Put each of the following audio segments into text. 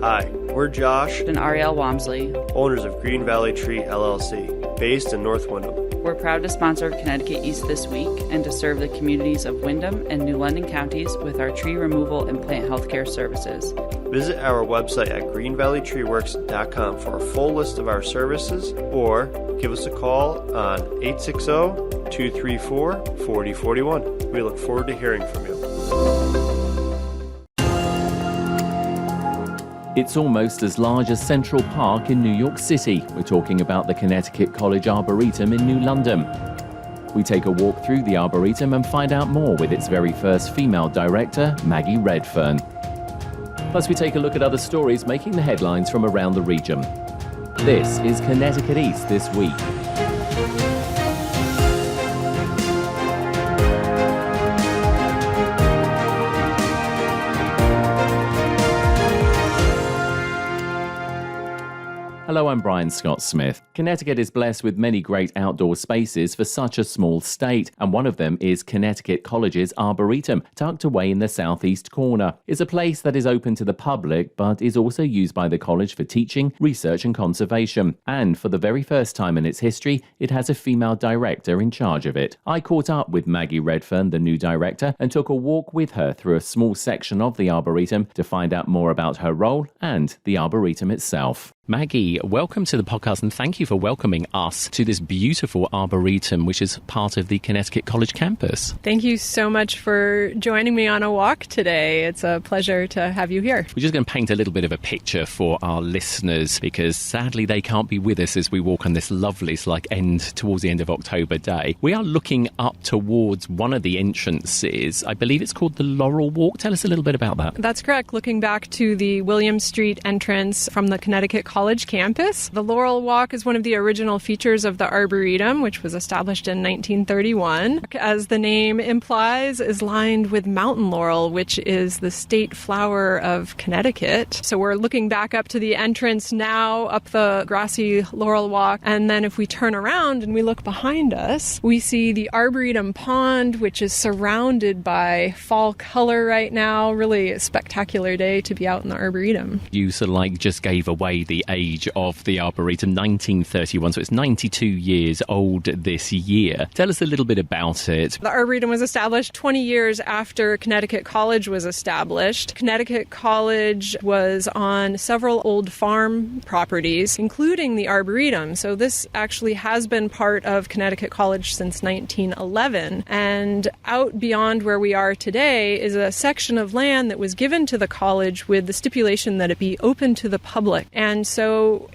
Hi, we're Josh and Ariel Wamsley, owners of Green Valley Tree LLC, based in North Windham. We're proud to sponsor Connecticut East this week and to serve the communities of Windham and New London counties with our tree removal and plant healthcare services. Visit our website at greenvalleytreeworks.com for a full list of our services, or give us a call on 860-234-4041. We look forward to hearing from you. It's almost as large as Central Park in New York City. We're talking about the Connecticut College Arboretum in New London. We take a walk through the Arboretum and find out more with its very first female director, Maggie Redfern. Plus, we take a look at other stories making the headlines from around the region. This is Connecticut East This Week. Hello, I'm Brian Scott Smith. Connecticut is blessed with many great outdoor spaces for such a small state, and one of them is Connecticut College's Arboretum, tucked away in the southeast corner. It's a place that is open to the public, but is also used by the college for teaching, research and conservation. And for the very first time in its history, it has a female director in charge of it. I caught up with Maggie Redfern, the new director, and took a walk with her through a small section of the Arboretum to find out more about her role and the Arboretum itself. Maggie, welcome to the podcast, and thank you for welcoming us to this beautiful Arboretum, which is part of the Connecticut College campus. Thank you so much for joining me on a walk today. It's a pleasure to have you here. We're just going to paint a little bit of a picture for our listeners, because sadly they can't be with us as we walk on this lovely, towards the end of October day. We are looking up towards one of the entrances. I believe it's called the Laurel Walk. Tell us a little bit about that. That's correct. Looking back to the William Street entrance from the Connecticut College campus. The Laurel Walk is one of the original features of the Arboretum, which was established in 1931. As the name implies, is lined with mountain laurel, which is the state flower of Connecticut. So we're looking back up to the entrance now, up the grassy Laurel Walk, and then if we turn around and we look behind us, we see the Arboretum Pond, which is surrounded by fall color right now. Really a spectacular day to be out in the Arboretum. You just gave away the age of the Arboretum, 1931, so it's 92 years old this year. Tell us a little bit about it. The Arboretum was established 20 years after Connecticut College was established. Connecticut College was on several old farm properties, including the Arboretum. So this actually has been part of Connecticut College since 1911. And out beyond where we are today is a section of land that was given to the college with the stipulation that it be open to the public. And so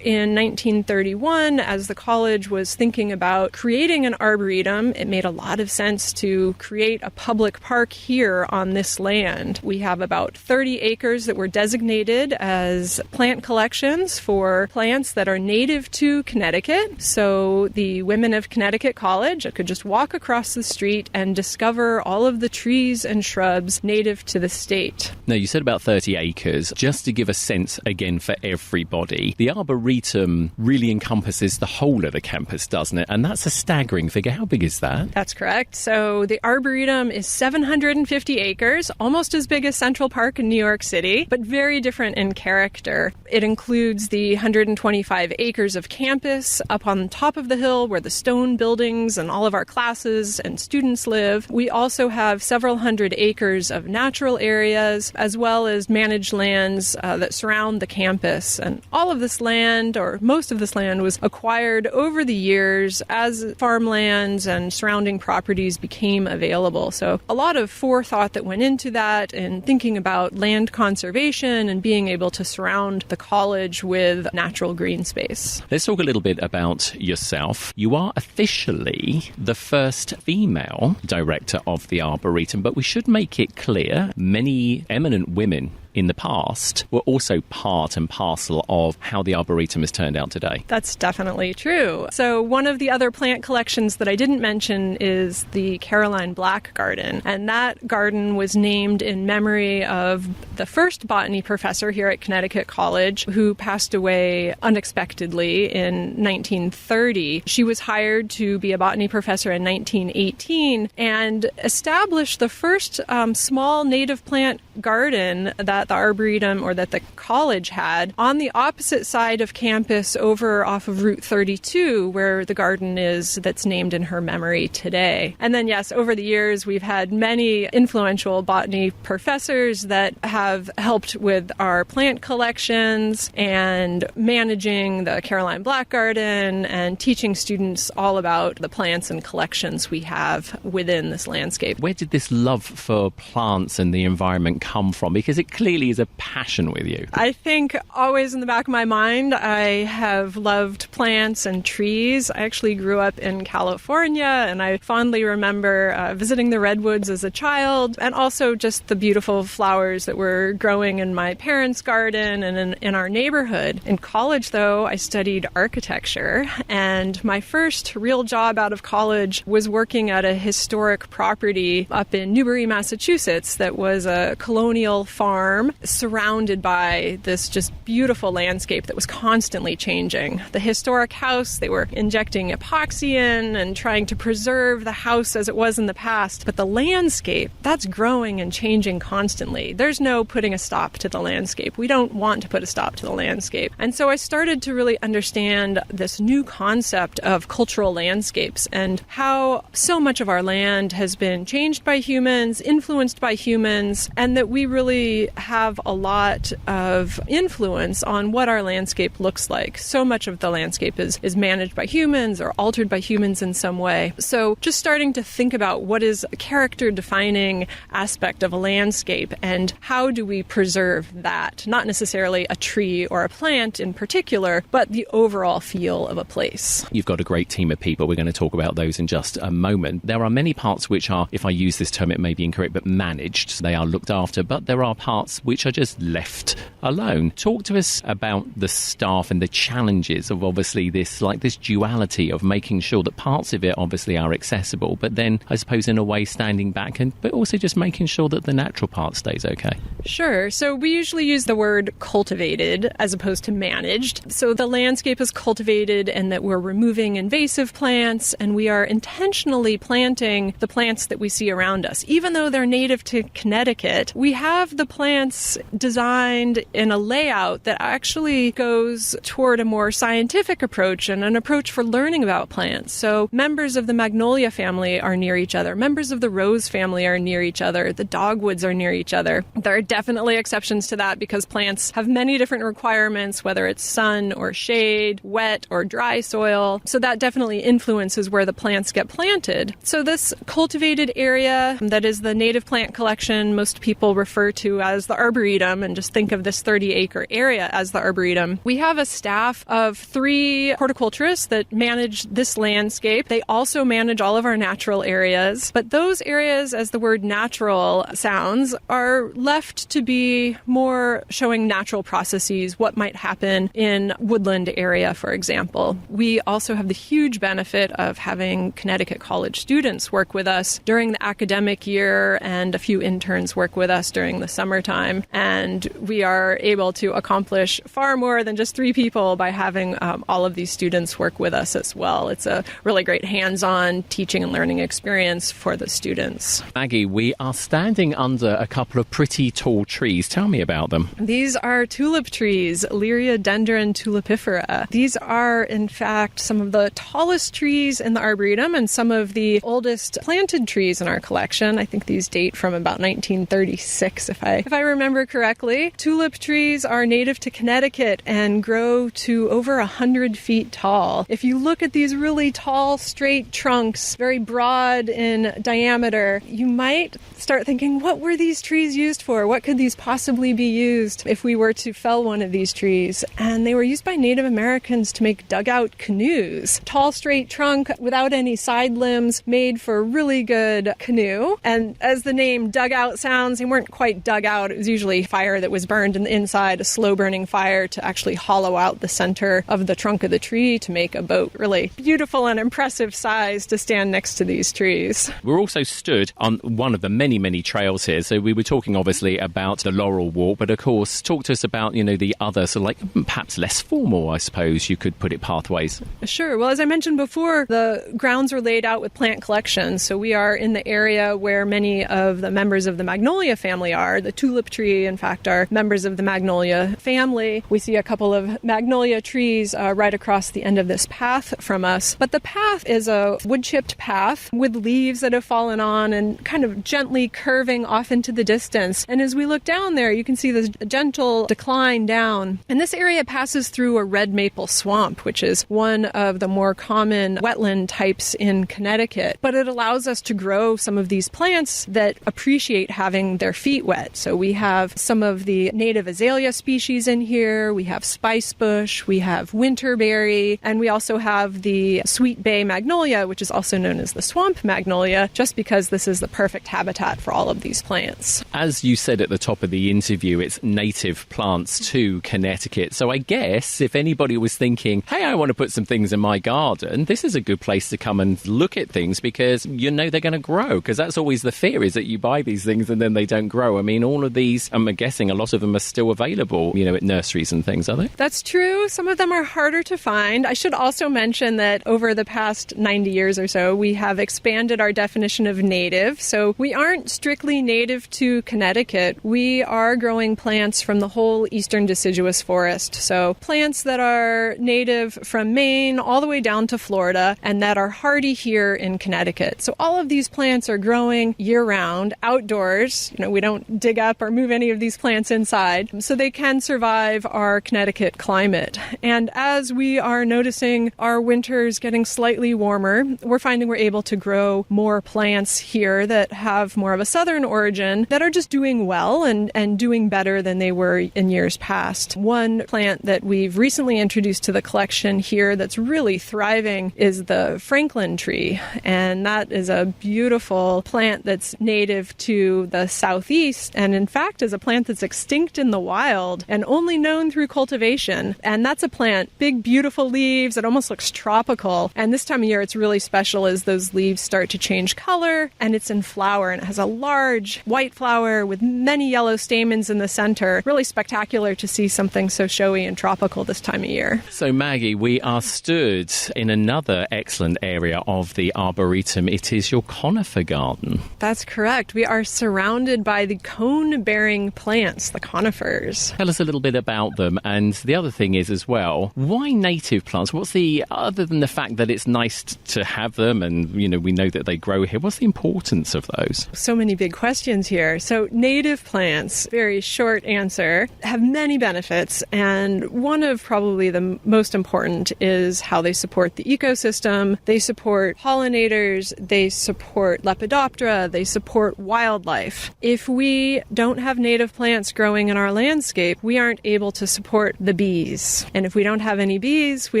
in 1931, as the college was thinking about creating an arboretum, it made a lot of sense to create a public park here on this land. We have about 30 acres that were designated as plant collections for plants that are native to Connecticut. So the women of Connecticut College could just walk across the street and discover all of the trees and shrubs native to the state. Now, you said about 30 acres. Just to give a sense again for everybody, the Arboretum really encompasses the whole of the campus, doesn't it? And that's a staggering figure. How big is that? That's correct. So the Arboretum is 750 acres, almost as big as Central Park in New York City, but very different in character. It includes the 125 acres of campus up on top of the hill where the stone buildings and all of our classes and students live. We also have several hundred acres of natural areas, as well as managed lands that surround the campus. And all of this land, or most of this land, was acquired over the years as farmlands and surrounding properties became available. So a lot of forethought that went into that and thinking about land conservation and being able to surround the college with natural green space. Let's talk a little bit about yourself. You are officially the first female director of the Arboretum, but we should make it clear many eminent women in the past were also part and parcel of how the Arboretum has turned out today. That's definitely true. So one of the other plant collections that I didn't mention is the Caroline Black Garden. And that garden was named in memory of the first botany professor here at Connecticut College, who passed away unexpectedly in 1930. She was hired to be a botany professor in 1918 and established the first small native plant garden that that the Arboretum or that the college had on the opposite side of campus over off of Route 32, where the garden is that's named in her memory today. And then, yes, over the years, we've had many influential botany professors that have helped with our plant collections and managing the Caroline Black Garden and teaching students all about the plants and collections we have within this landscape. Where did this love for plants and the environment come from? Because it clearly is a passion with you. I think always in the back of my mind, I have loved plants and trees. I actually grew up in California, and I fondly remember visiting the redwoods as a child, and also just the beautiful flowers that were growing in my parents' garden and in our neighborhood. In college, though, I studied architecture, and my first real job out of college was working at a historic property up in Newbury, Massachusetts, that was a colonial farm surrounded by this just beautiful landscape that was constantly changing. The historic house, they were injecting epoxy in and trying to preserve the house as it was in the past, but the landscape, that's growing and changing constantly. There's no putting a stop to the landscape. We don't want to put a stop to the landscape. And so I started to really understand this new concept of cultural landscapes and how so much of our land has been changed by humans, influenced by humans, and that we really have a lot of influence on what our landscape looks like. So much of the landscape is managed by humans or altered by humans in some way. So just starting to think about what is a character-defining aspect of a landscape and how do we preserve that? Not necessarily a tree or a plant in particular, but the overall feel of a place. You've got a great team of people. We're going to talk about those in just a moment. There are many parts which are, if I use this term, it may be incorrect, but managed. They are looked after, but there are parts which are just left alone. Talk to us about the staff and the challenges of obviously this duality of making sure that parts of it obviously are accessible, but then I suppose in a way standing back but also just making sure that the natural part stays okay. Sure. So we usually use the word cultivated as opposed to managed. So the landscape is cultivated and that we're removing invasive plants and we are intentionally planting the plants that we see around us. Even though they're native to Connecticut, we have the plants designed in a layout that actually goes toward a more scientific approach and an approach for learning about plants. So members of the magnolia family are near each other. Members of the rose family are near each other. The dogwoods are near each other. There are definitely exceptions to that because plants have many different requirements, whether it's sun or shade, wet or dry soil. So that definitely influences where the plants get planted. So this cultivated area that is the native plant collection most people refer to as the Arboretum, and just think of this 30-acre area as the Arboretum. We have a staff of 3 horticulturists that manage this landscape. They also manage all of our natural areas, but those areas, as the word natural sounds, are left to be more showing natural processes, what might happen in woodland area, for example. We also have the huge benefit of having Connecticut College students work with us during the academic year, and a few interns work with us during the summertime. And we are able to accomplish far more than just 3 people by having all of these students work with us as well. It's a really great hands-on teaching and learning experience for the students. Maggie, we are standing under a couple of pretty tall trees. Tell me about them. These are tulip trees, Liriodendron tulipifera. These are, in fact, some of the tallest trees in the Arboretum and some of the oldest planted trees in our collection. I think these date from about 1936, if I remember correctly. Tulip trees are native to Connecticut and grow to over 100 feet tall. If you look at these really tall, straight trunks, very broad in diameter, you might start thinking, what were these trees used for? What could these possibly be used if we were to fell one of these trees? And they were used by Native Americans to make dugout canoes. Tall, straight trunk without any side limbs, made for a really good canoe. And as the name dugout sounds, they weren't quite dug out. It was usually fire that was burned in the inside a slow-burning fire to actually hollow out the center of the trunk of the tree to make a boat. Really beautiful and impressive size to stand next to these trees. We're also stood on one of the many, many trails here. So we were talking obviously about the Laurel Walk, but of course, talk to us about, the other sort of like perhaps less formal, I suppose you could put it, pathways. Sure. Well, as I mentioned before, the grounds are laid out with plant collections. So we are in the area where many of the members of the magnolia family are. The tulip tree, in fact, are members of the magnolia family. We see a couple of magnolia trees right across the end of this path from us. But the path is a wood-chipped path with leaves that have fallen on and kind of gently curving off into the distance. And as we look down there, you can see this gentle decline down. And this area passes through a red maple swamp, which is one of the more common wetland types in Connecticut. But it allows us to grow some of these plants that appreciate having their feet wet. So we have some of the native azalea species in here. We have spicebush, we have winterberry, and we also have the sweet bay magnolia, which is also known as the swamp magnolia, just because this is the perfect habitat for all of these plants. As you said at the top of the interview, it's native plants to Connecticut. So I guess if anybody was thinking, hey, I want to put some things in my garden, this is a good place to come and look at things because they're going to grow, because that's always the fear, is that you buy these things and then they don't grow. I mean, all of these, I'm guessing a lot of them are still available, at nurseries and things, are they? That's true. Some of them are harder to find. I should also mention that over the past 90 years or so, we have expanded our definition of native. So we aren't strictly native to Connecticut. We are growing plants from the whole eastern deciduous forest. So plants that are native from Maine all the way down to Florida and that are hardy here in Connecticut. So all of these plants are growing year-round, outdoors. We don't dig up or move any of these plants inside. So they can survive our Connecticut climate. And as we are noticing our winters getting slightly warmer, we're finding we're able to grow more plants here that have more of a southern origin that are just doing well and doing better than they were in years past. One plant that we've recently introduced to the collection here that's really thriving is the Franklin tree. And that is a beautiful plant that's native to the southeast and in fact is a plant that's extinct in the wild and only known through cultivation. And that's a plant, big beautiful leaves, it almost looks tropical. And this time of year it's really special as those leaves start to change color and it's in flower and it has a large white flower with many yellow stamens in the center. Really spectacular to see something so showy and tropical this time of year. So Maggie, we are stood in another excellent area of the Arboretum. It is your conifer garden. That's correct. We are surrounded by the cone-bearing plants, the conifers. Tell us a little bit about them. And the other thing is as well, why native plants? Other than the fact that it's nice to have them and, we know that they grow here, what's the importance of those? So many big questions here. So native plants, very short answer, have many benefits. And one of probably the most important is how they support the ecosystem. They support pollinators. They support Lepidoptera. They support wildlife. If we don't have native plants growing in our landscape, we aren't able to support the bees. And if we don't have any bees, we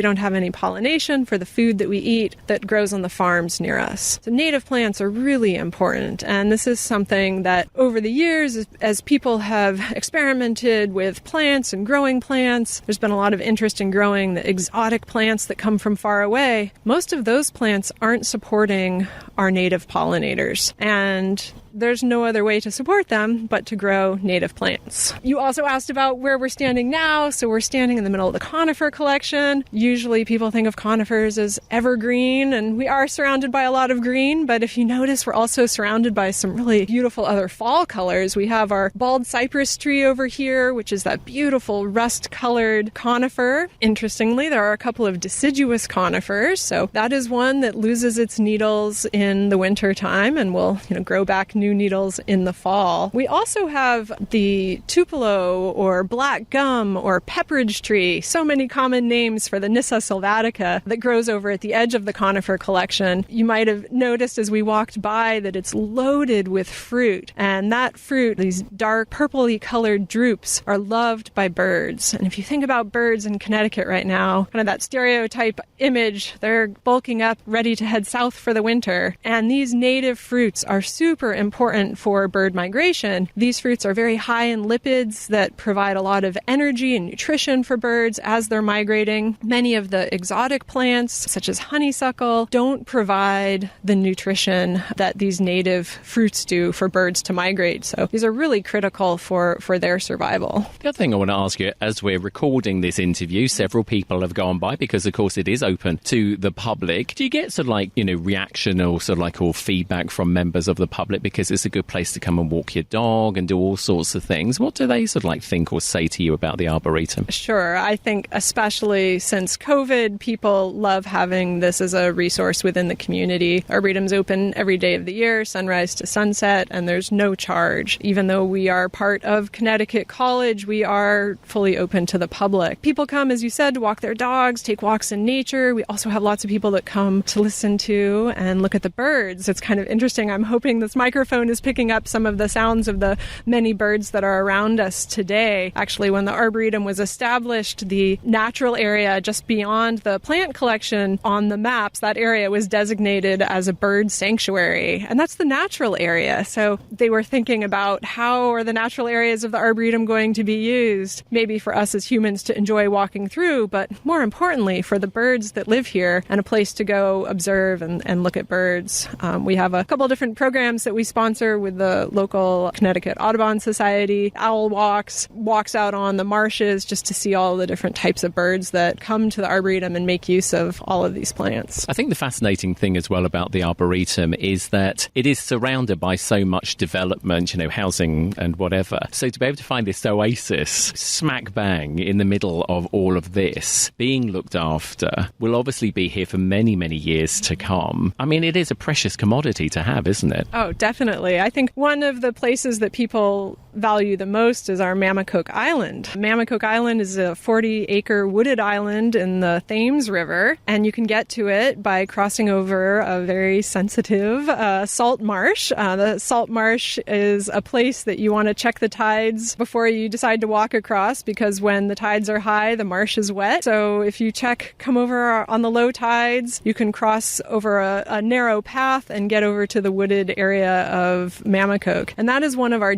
don't have any pollination for the food that we eat that grows on the farms near us. So native plants are really important. And this is something that over the years, as people have experimented with plants and growing plants, there's been a lot of interest in growing the exotic plants that come from far away. Most of those plants aren't supporting our native pollinators. And there's no other way to support them but to grow native plants. You also asked about where we're standing now. So we're standing in the middle of the conifer collection. Usually people think of conifers as evergreen, and we are surrounded by a lot of green, but if you notice, we're also surrounded by some really beautiful other fall colors. We have our bald cypress tree over here, which is that beautiful rust-colored conifer. Interestingly, there are a couple of deciduous conifers, so that is one that loses its needles in the winter time and will grow back new needles in the fall. We also have the tupelo or black gum or pepperidge tree, so many common names for the Nyssa sylvatica that grows over at the edge of the conifer collection. You might have noticed as we walked by that it's loaded with fruit, and that fruit, these dark purpley colored drupes, are loved by birds. And if you think about birds in Connecticut right now, kind of that stereotype image, they're bulking up ready to head south for the winter. And these native fruits are super important important for bird migration. These fruits are very high in lipids that provide a lot of energy and nutrition for birds as they're migrating. Many of the exotic plants, such as honeysuckle, don't provide the nutrition that these native fruits do for birds to migrate. So these are really critical for their survival. The other thing I want to ask you, as we're recording this interview, several people have gone by because, of course, it is open to the public. Do you get sort of like, reaction or sort of like or feedback from members of the public because it's a good place to come and walk your dog and do all sorts of things? What do they sort of like think or say to you about the Arboretum? Sure. I think especially since COVID, people love having this as a resource within the community. Arboretum's open every day of the year, sunrise to sunset, and there's no charge. Even though we are part of Connecticut College, we are fully open to the public. People come, as you said, to walk their dogs, take walks in nature. We also have lots of people that come to listen to and look at the birds. It's kind of interesting. I'm hoping this microphone is picking up some of the sounds of the many birds that are around us today. Actually, when the Arboretum was established, the natural area just beyond the plant collection on the maps, that area was designated as a bird sanctuary. And that's the natural area. So they were thinking about how are the natural areas of the Arboretum going to be used, maybe for us as humans to enjoy walking through, but more importantly for the birds that live here and a place to go observe and look at birds. We have a couple different programs that we sponsor with the local Connecticut Audubon Society. Owl walks out on the marshes just to see all the different types of birds that come to the Arboretum and make use of all of these plants. I think the fascinating thing as well about the Arboretum is that it is surrounded by so much development, housing and whatever. So to be able to find this oasis smack bang in the middle of all of this, being looked after, will obviously be here for many, many years to come. I mean, it is a precious commodity to have, isn't it? Oh, definitely. I think one of the places that people value the most is our Mammacoke Island. Mammacoke Island is a 40-acre wooded island in the Thames River, and you can get to it by crossing over a very sensitive salt marsh. The salt marsh is a place that you want to check the tides before you decide to walk across, because when the tides are high, the marsh is wet. So if you come over on the low tides, you can cross over a narrow path and get over to the wooded area of Mammacoke. And that is one of our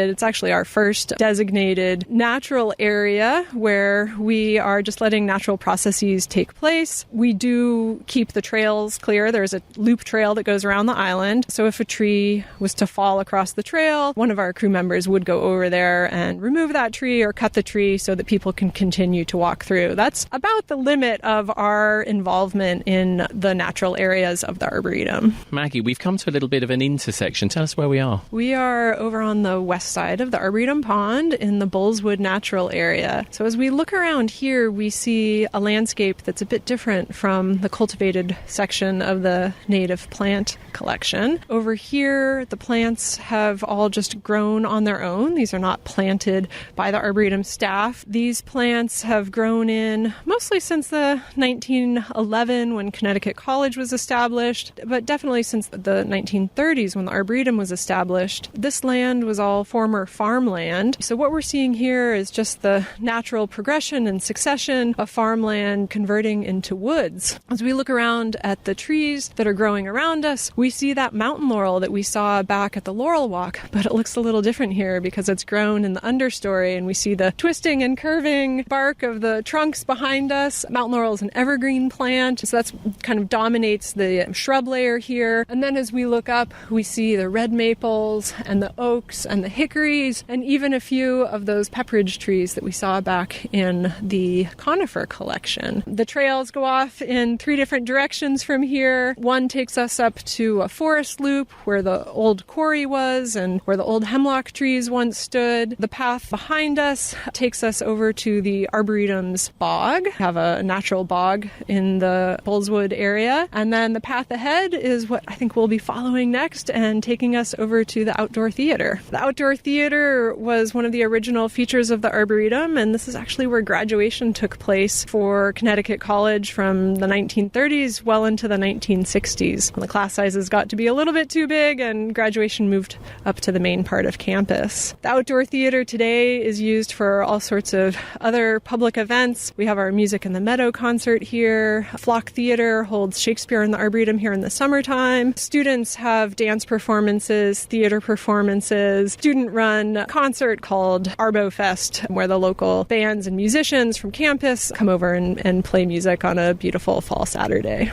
it's actually our first designated natural area where we are just letting natural processes take place. We do keep the trails clear. There's a loop trail that goes around the island. So if a tree was to fall across the trail, one of our crew members would go over there and remove that tree or cut the tree so that people can continue to walk through. That's about the limit of our involvement in the natural areas of the Arboretum. Maggie, we've come to a little bit of an intersection. Tell us where we are. We are over on the west side of the Arboretum Pond in the Bullswood Natural Area. So as we look around here, we see a landscape that's a bit different from the cultivated section of the native plant collection. Over here, the plants have all just grown on their own. These are not planted by the Arboretum staff. These plants have grown in mostly since the 1911 when Connecticut College was established, but definitely since the 1930s when the Arboretum was established. This land was all former farmland. So what we're seeing here is just the natural progression and succession of farmland converting into woods. As we look around at the trees that are growing around us, we see that mountain laurel that we saw back at the Laurel Walk, but it looks a little different here because it's grown in the understory, and we see the twisting and curving bark of the trunks behind us. Mountain laurel is an evergreen plant, so that's kind of dominates the shrub layer here. And then as we look up, we see the red maples and the oaks and the hickories, and even a few of those pepperidge trees that we saw back in the conifer collection. The trails go off in 3 different directions from here. One takes us up to a forest loop where the old quarry was and where the old hemlock trees once stood. The path behind us takes us over to the Arboretum's bog. We have a natural bog in the Bullswood area. And then the path ahead is what I think we'll be following next and taking us over to the outdoor theater. The outdoor theater was one of the original features of the Arboretum, and this is actually where graduation took place for Connecticut College from the 1930s well into the 1960s. When the class sizes got to be a little bit too big and graduation moved up to the main part of campus. The outdoor theater today is used for all sorts of other public events. We have our Music in the Meadow concert here. Flock Theater holds Shakespeare in the Arboretum here in the summertime. Students have dance performances performances, theater performances, student-run concert called Arbo Fest, where the local bands and musicians from campus come over and play music on a beautiful fall Saturday.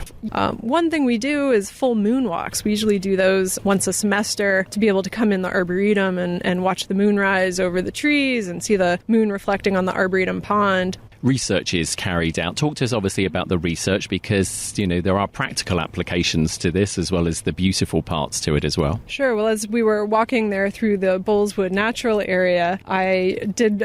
One thing we do is full moon walks. We usually do those once a semester to be able to come in the Arboretum and watch the moon rise over the trees and see the moon reflecting on the Arboretum pond. Research is carried out. Talk to us obviously about the research, because, there are practical applications to this as well as the beautiful parts to it as well. Sure. Well, as we were walking there through the Bullswood Natural Area, I did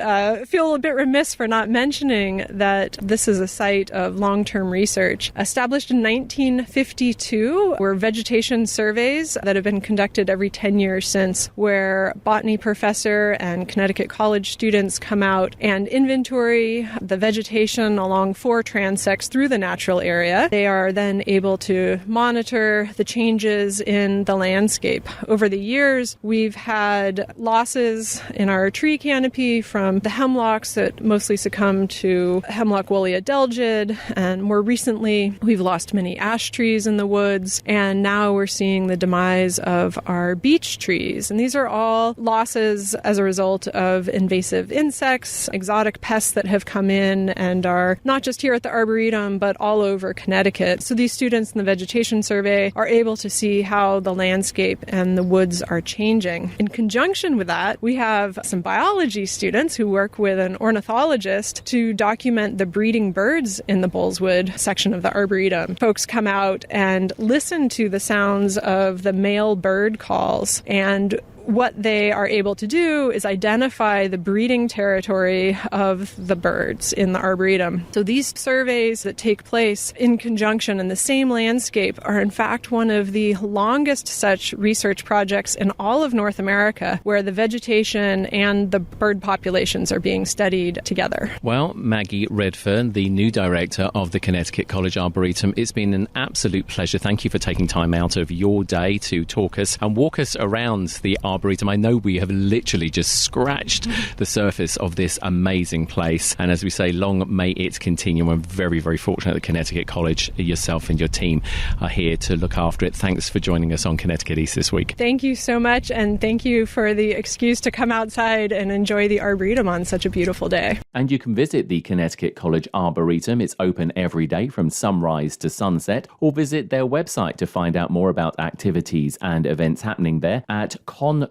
feel a bit remiss for not mentioning that this is a site of long-term research. Established in 1952, were vegetation surveys that have been conducted every 10 years since, where botany professor and Connecticut College students come out and inventory the vegetation along 4 transects through the natural area. They are then able to monitor the changes in the landscape. Over the years, we've had losses in our tree canopy from the hemlocks that mostly succumbed to hemlock woollia delgid, and more recently, we've lost many ash trees in the woods, and now we're seeing the demise of our beech trees. And these are all losses as a result of invasive insects, exotic pests that have come in and are not just here at the Arboretum, but all over Connecticut. So these students in the vegetation survey are able to see how the landscape and the woods are changing. In conjunction with that, we have some biology students who work with an ornithologist to document the breeding birds in the Bullswood section of the Arboretum. Folks come out and listen to the sounds of the male bird calls, and what they are able to do is identify the breeding territory of the birds in the Arboretum. So these surveys that take place in conjunction in the same landscape are in fact one of the longest such research projects in all of North America, where the vegetation and the bird populations are being studied together. Well, Maggie Redfern, the new director of the Connecticut College Arboretum, it's been an absolute pleasure. Thank you for taking time out of your day to talk us and walk us around the Arboretum. I know we have literally just scratched the surface of this amazing place, and as we say, long may it continue. I'm very, very fortunate that Connecticut College, yourself and your team, are here to look after it. Thanks for joining us on Connecticut East this week. Thank you so much, and thank you for the excuse to come outside and enjoy the Arboretum on such a beautiful day. And you can visit the Connecticut College Arboretum. It's open every day from sunrise to sunset, or visit their website to find out more about activities and events happening there at concollege.edu/the-arboretum.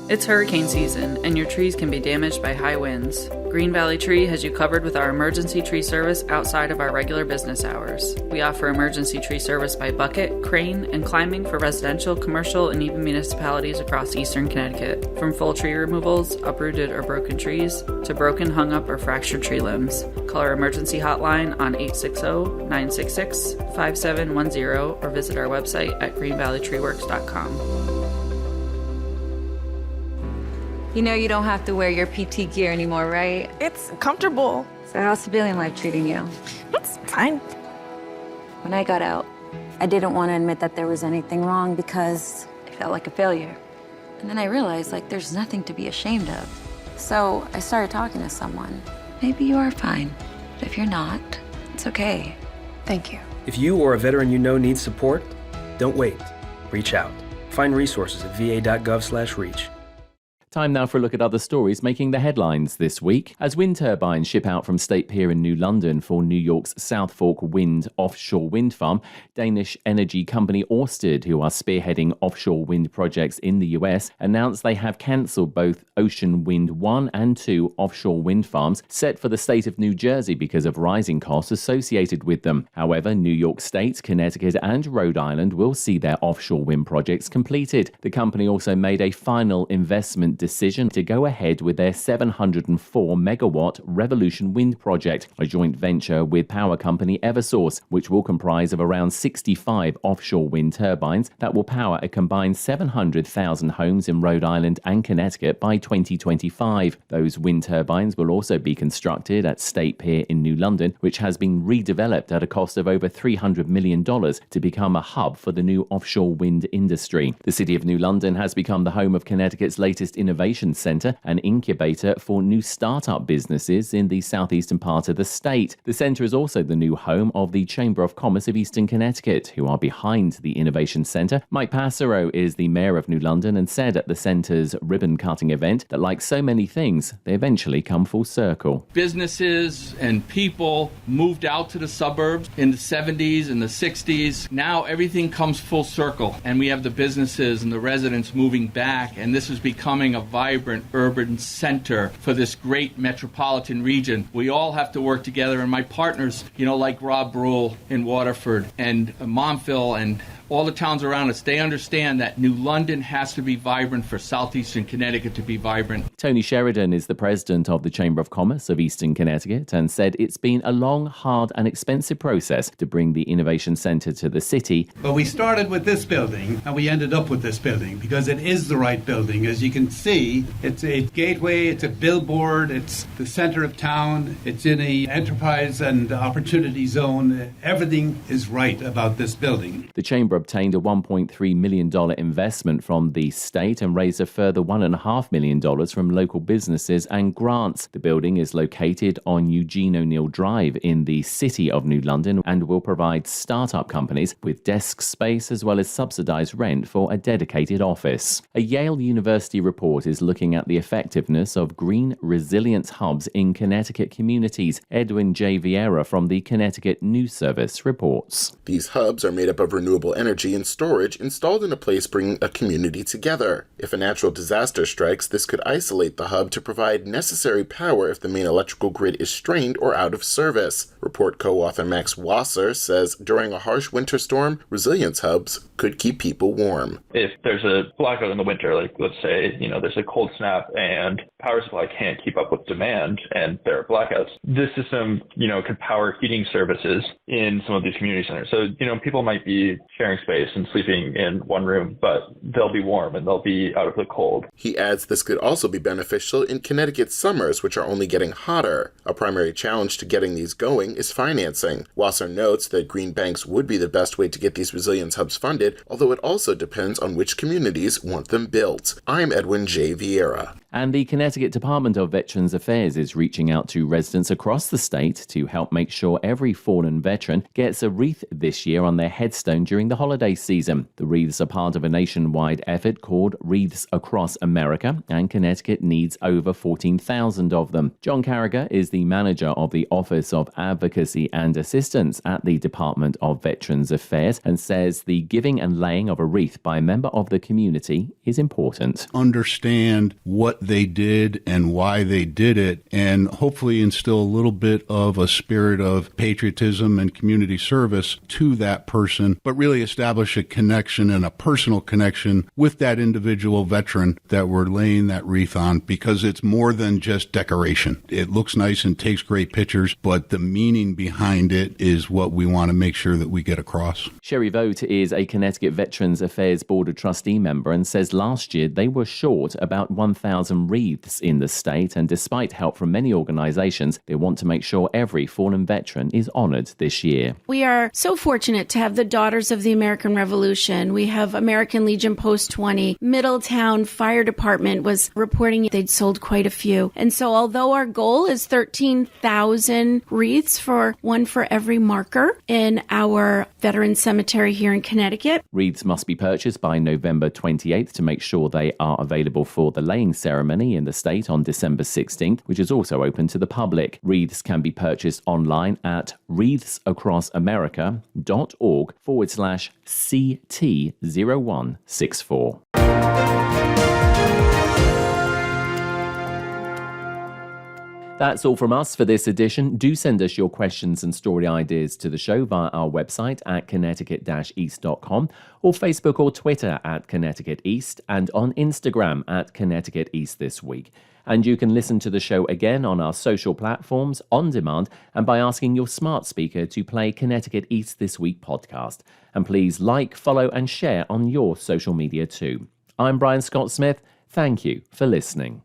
It's hurricane season, and your trees can be damaged by high winds. Green Valley Tree has you covered with our emergency tree service outside of our regular business hours. We offer emergency tree service by bucket, crane, and climbing for residential, commercial, and even municipalities across eastern Connecticut. From full tree removals, uprooted or broken trees, to broken, hung up, or fractured tree limbs. Call our emergency hotline on 860-966-5710 or visit our website at greenvalleytreeworks.com. You know you don't have to wear your PT gear anymore, right? It's comfortable. So how's civilian life treating you? It's fine. When I got out, I didn't want to admit that there was anything wrong because I felt like a failure. And then I realized, there's nothing to be ashamed of. So I started talking to someone. Maybe you are fine, but if you're not, it's okay. Thank you. If you or a veteran you know needs support, don't wait. Reach out. Find resources at va.gov/reach. Time now for a look at other stories making the headlines this week. As wind turbines ship out from State Pier in New London for New York's South Fork Wind offshore wind farm, Danish energy company Ørsted, who are spearheading offshore wind projects in the US, announced they have cancelled both Ocean Wind 1 and 2 offshore wind farms set for the state of New Jersey because of rising costs associated with them. However, New York State, Connecticut and Rhode Island will see their offshore wind projects completed. The company also made a final investment decision to go ahead with their 704 megawatt Revolution Wind project, a joint venture with power company Eversource, which will comprise of around 65 offshore wind turbines that will power a combined 700,000 homes in Rhode Island and Connecticut by 2025. Those wind turbines will also be constructed at State Pier in New London, which has been redeveloped at a cost of over $300 million to become a hub for the new offshore wind industry. The city of New London has become the home of Connecticut's latest innovation Innovation Center, an incubator for new startup businesses in the southeastern part of the state. The center is also the new home of the Chamber of Commerce of Eastern Connecticut, who are behind the Innovation Center. Mike Passero is the mayor of New London and said at the center's ribbon-cutting event that, like so many things, they eventually come full circle. Businesses and people moved out to the suburbs in the 70s and the 60s. Now everything comes full circle, and we have the businesses and the residents moving back, and this is becoming a vibrant urban center for this great metropolitan region. We all have to work together, and my partners, like Rob Brule in Waterford and Montville and all the towns around us, they understand that New London has to be vibrant for southeastern Connecticut to be vibrant. Tony Sheridan is the president of the Chamber of Commerce of Eastern Connecticut and said it's been a long, hard and expensive process to bring the Innovation Center to the city. But we started with this building and we ended up with this building because it is the right building. As you can see, it's a gateway, it's a billboard, it's the center of town, it's in an enterprise and opportunity zone. Everything is right about this building. The Chamber obtained a $1.3 million investment from the state and raised a further $1.5 million from local businesses and grants. The building is located on Eugene O'Neill Drive in the city of New London and will provide startup companies with desk space as well as subsidized rent for a dedicated office. A Yale University report is looking at the effectiveness of green resilience hubs in Connecticut communities. Edwin J. Vieira from the Connecticut News Service reports. These hubs are made up of renewable energy and storage installed in a place bringing a community together. If a natural disaster strikes, this could isolate the hub to provide necessary power if the main electrical grid is strained or out of service. Report co-author Max Wasser says during a harsh winter storm, resilience hubs could keep people warm. If there's a blackout in the winter, like let's say, there's a cold snap and power supply can't keep up with demand and there are blackouts, this system, could power heating services in some of these community centers. So, people might be sharing space and sleeping in one room, but they'll be warm and they'll be out of the cold. He adds this could also be beneficial in Connecticut's summers, which are only getting hotter. A primary challenge to getting these going is financing. Wasser notes that green banks would be the best way to get these resilience hubs funded, although it also depends on which communities want them built. I'm Edwin J. Vieira. And the Connecticut Department of Veterans Affairs is reaching out to residents across the state to help make sure every fallen veteran gets a wreath this year on their headstone during the holiday season. The wreaths are part of a nationwide effort called Wreaths Across America, and Connecticut needs over 14,000 of them. John Carragher is the manager of the Office of Advocacy and Assistance at the Department of Veterans Affairs and says the giving and laying of a wreath by a member of the community is important. Understand what they did and why they did it, and hopefully instill a little bit of a spirit of patriotism and community service to that person, but really establish a connection and a personal connection with that individual veteran that we're laying that wreath on, because it's more than just decoration. It looks nice and takes great pictures, but the meaning behind it is what we want to make sure that we get across. Sherry Vogt is a Connecticut Veterans Affairs Board of Trustee member and says last year they were short about 1,000 wreaths in the state, and despite help from many organizations, they want to make sure every fallen veteran is honored this year. We are so fortunate to have the Daughters of the American Revolution. We have American Legion Post 20. Middletown Fire Department was reporting they'd sold quite a few. And so although our goal is 13,000 wreaths, for one for every marker in our veteran cemetery here in Connecticut, wreaths must be purchased by November 28th to make sure they are available for the laying ceremony in the state on December 16th, which is also open to the public. Wreaths can be purchased online at wreathsacrossamerica.org/CT0164. That's all from us for this edition. Do send us your questions and story ideas to the show via our website at connecticut-east.com or Facebook or Twitter at Connecticut East and on Instagram at Connecticut East This Week. And you can listen to the show again on our social platforms, on demand, and by asking your smart speaker to play Connecticut East This Week podcast. And please like, follow, and share on your social media too. I'm Brian Scott Smith. Thank you for listening.